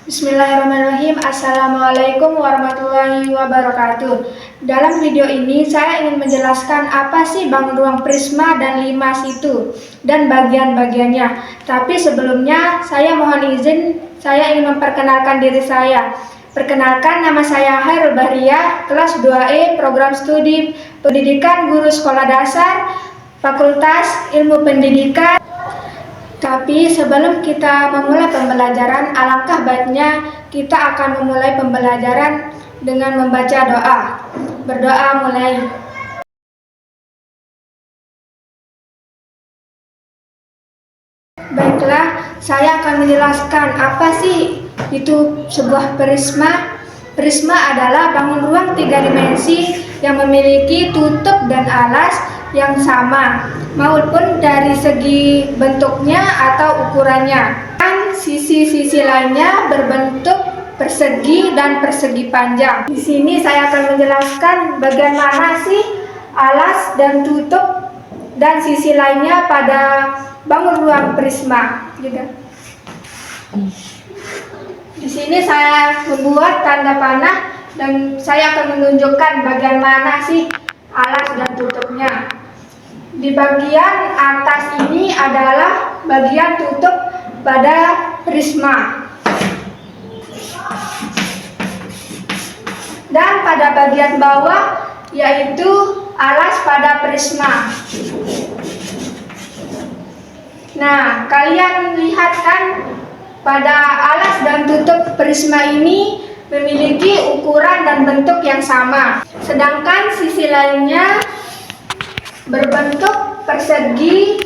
Bismillahirrahmanirrahim. Assalamualaikum warahmatullahi wabarakatuh. Dalam video ini saya ingin menjelaskan apa sih bangun ruang prisma dan limas itu dan bagian-bagiannya. Tapi sebelumnya saya mohon izin, saya ingin memperkenalkan diri saya. Perkenalkan, nama saya Hairul Bahriah, kelas 2E, program studi pendidikan guru sekolah dasar, Fakultas Ilmu Pendidikan. Tapi sebelum kita memulai pembelajaran, alangkah baiknya kita akan memulai pembelajaran dengan membaca doa. Berdoa mulai. Baiklah, saya akan menjelaskan apa sih itu sebuah prisma. Prisma adalah bangun ruang 3 dimensi yang memiliki tutup dan alas yang sama, maupun dari segi bentuknya atau ukurannya. Dan sisi-sisi lainnya berbentuk persegi dan persegi panjang. Di sini saya akan menjelaskan bagian mana sih alas dan tutup dan sisi lainnya pada bangun ruang prisma. Di sini saya membuat tanda panah dan saya akan menunjukkan bagian mana sih alas dan tutupnya. Di bagian atas ini adalah bagian tutup pada prisma. Dan pada bagian bawah yaitu alas pada prisma. Nah, kalian lihat kan pada alas dan tutup prisma ini memiliki ukuran dan bentuk yang sama. Sedangkan sisi lainnya berbentuk persegi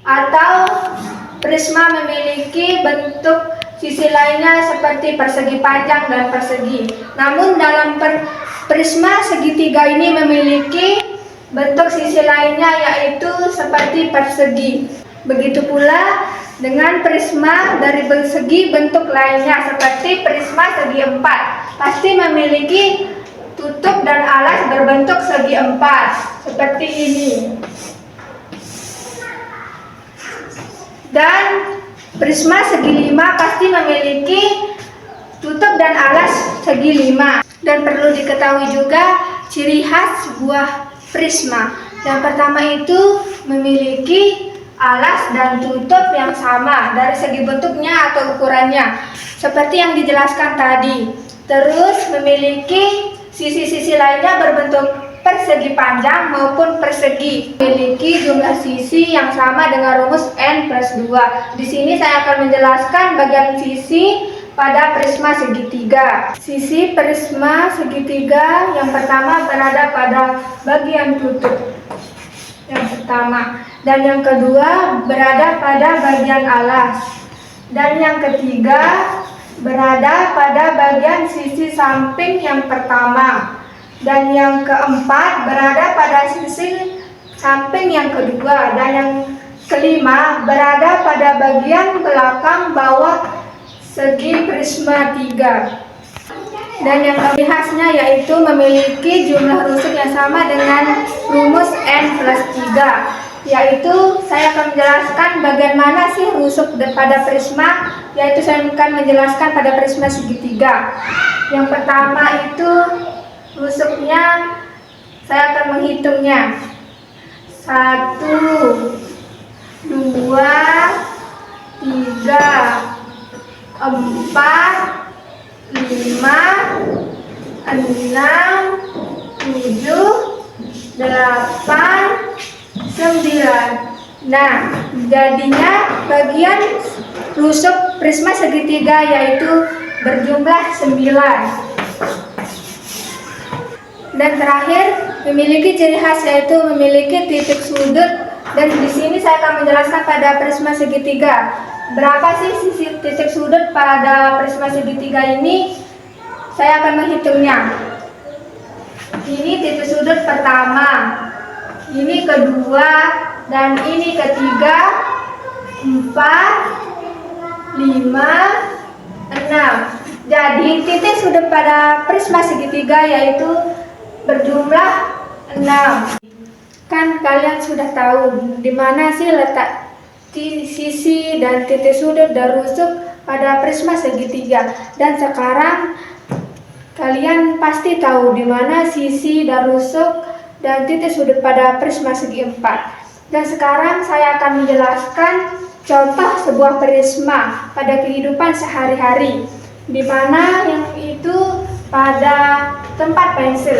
atau prisma memiliki bentuk sisi lainnya seperti persegi panjang dan persegi. Namun dalam prisma segitiga ini memiliki bentuk sisi lainnya yaitu seperti persegi. Begitu pula dengan prisma dari segi bentuk lainnya seperti prisma segi 4 pasti memiliki tutup dan alas berbentuk segi 4 seperti ini. Dan prisma segi 5 pasti memiliki tutup dan alas segi 5. Dan perlu diketahui juga ciri khas sebuah prisma. Yang pertama itu memiliki alas dan tutup yang sama dari segi bentuknya atau ukurannya seperti yang dijelaskan tadi. Terus memiliki sisi-sisi lainnya berbentuk persegi panjang maupun persegi. Memiliki jumlah sisi yang sama dengan rumus N+2. Di sini saya akan menjelaskan bagian sisi pada prisma segitiga. Sisi prisma segitiga yang pertama berada pada bagian tutup. Yang pertama. Dan yang kedua berada pada bagian alas. Dan yang ketiga berada pada bagian sisi samping yang pertama. Dan yang keempat berada pada sisi samping yang kedua. Dan yang kelima berada pada bagian belakang bawah segi prisma 3. Dan yang ciri khasnya yaitu memiliki jumlah rusuk yang sama dengan rumus N+3. Yaitu saya akan menjelaskan bagian mana sih rusuk pada prisma, yaitu saya akan menjelaskan pada prisma segitiga. Yang pertama itu rusuknya saya akan menghitungnya. 1, 2, 3, 4, 5, 6, 7, 8, 9. Nah, jadinya bagian rusuk prisma segitiga yaitu berjumlah 9. Dan terakhir memiliki ciri khas yaitu memiliki titik sudut. Dan di sini saya akan menjelaskan pada prisma segitiga. Berapa sih sisi titik sudut pada prisma segitiga ini? Saya akan menghitungnya. Ini titik sudut pertama, ini kedua, dan ini ketiga, 4, 5, 6. Jadi titik sudut pada prisma segitiga yaitu berjumlah 6. Kan kalian sudah tahu di mana sih letak sisi dan titik sudut dan rusuk pada prisma segitiga. Dan sekarang kalian pasti tahu di mana sisi dan rusuk dan titik sudut pada prisma segi empat. Dan sekarang saya akan menjelaskan contoh sebuah prisma pada kehidupan sehari-hari, di mana yang itu pada tempat pensil.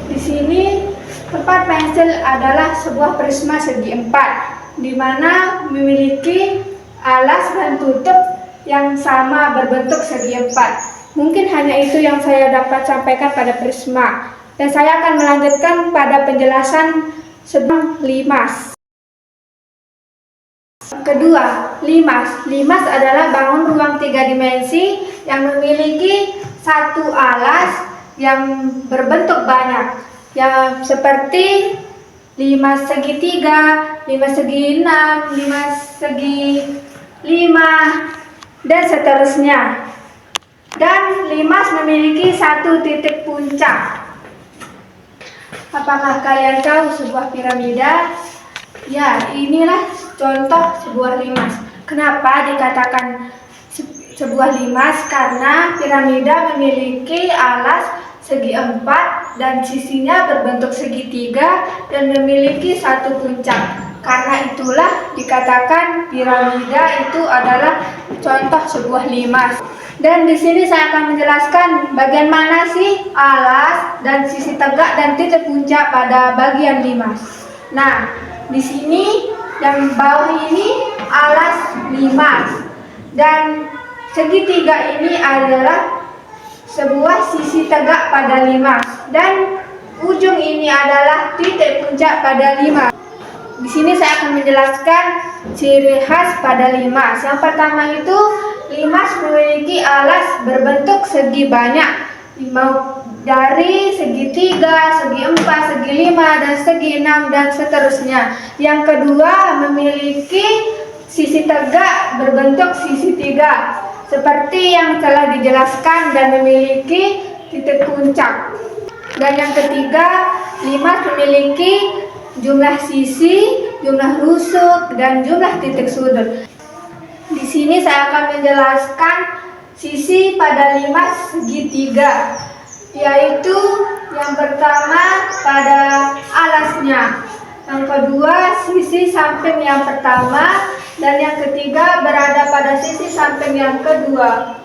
Di sini tempat pensil adalah sebuah prisma segi empat, di mana memiliki alas dan tutup yang sama berbentuk segi empat. Mungkin hanya itu yang saya dapat sampaikan pada prisma. Dan saya akan melanjutkan pada penjelasan sebuah limas. Kedua, limas. Limas adalah bangun ruang 3 dimensi yang memiliki satu alas yang berbentuk banyak, yang seperti limas segitiga, limas segi 6, limas segi 5, dan seterusnya. Dan limas memiliki satu titik puncak. Apakah kalian tahu sebuah piramida? Ya, inilah contoh sebuah limas. Kenapa dikatakan sebuah limas? Karena piramida memiliki alas segi 4 dan sisinya berbentuk segitiga dan memiliki satu puncak. Karena itulah dikatakan piramida itu adalah contoh sebuah limas. Dan di sini saya akan menjelaskan bagian mana sih alas dan sisi tegak dan titik puncak pada bagian limas. Nah, di sini yang bawah ini alas limas dan segitiga ini adalah sebuah sisi tegak pada limas dan ujung ini adalah titik puncak pada limas. Di sini saya akan menjelaskan ciri khas pada limas. Yang pertama itu limas memiliki alas berbentuk segi banyak, dari segitiga, segi 4, segi 5, dan segi 6, dan seterusnya. Yang kedua memiliki sisi tegak berbentuk sisi 3, seperti yang telah dijelaskan, dan memiliki titik puncak. Dan yang ketiga, limas memiliki jumlah sisi, jumlah rusuk, dan jumlah titik sudut. Di sini saya akan menjelaskan sisi pada limas segitiga, yaitu yang pertama pada alasnya, yang kedua sisi samping yang pertama, dan yang ketiga berada pada sisi samping yang kedua,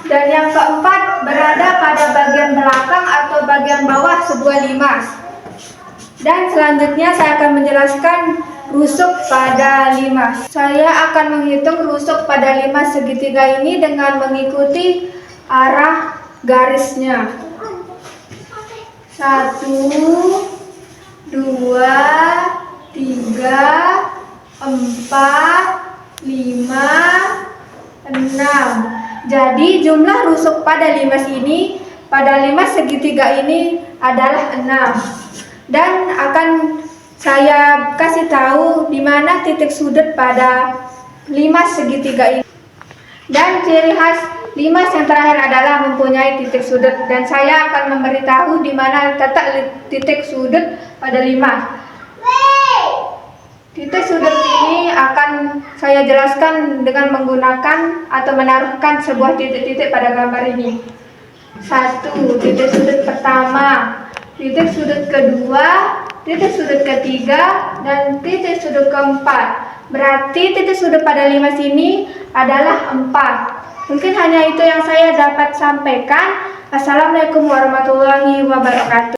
dan yang keempat berada pada bagian belakang atau bagian bawah sebuah limas. Dan selanjutnya saya akan menjelaskan rusuk pada limas. Saya akan menghitung rusuk pada limas segitiga ini dengan mengikuti arah garisnya. 1, 2, 3, 4, 5, 6. Jadi jumlah rusuk pada limas ini, pada limas segitiga ini adalah 6. Dan akan saya kasih tahu di mana titik sudut pada limas segitiga ini. Dan ciri khas limas yang terakhir adalah mempunyai titik sudut, dan saya akan memberitahu di mana letak titik sudut pada limas. Titik sudut ini akan saya jelaskan dengan menggunakan atau menaruhkan sebuah titik-titik pada gambar ini. 1. Titik sudut pertama, titik sudut kedua, titik sudut ketiga, dan titik sudut keempat. Berarti titik sudut pada limas ini adalah 4. Mungkin hanya itu yang saya dapat sampaikan. Assalamualaikum warahmatullahi wabarakatuh.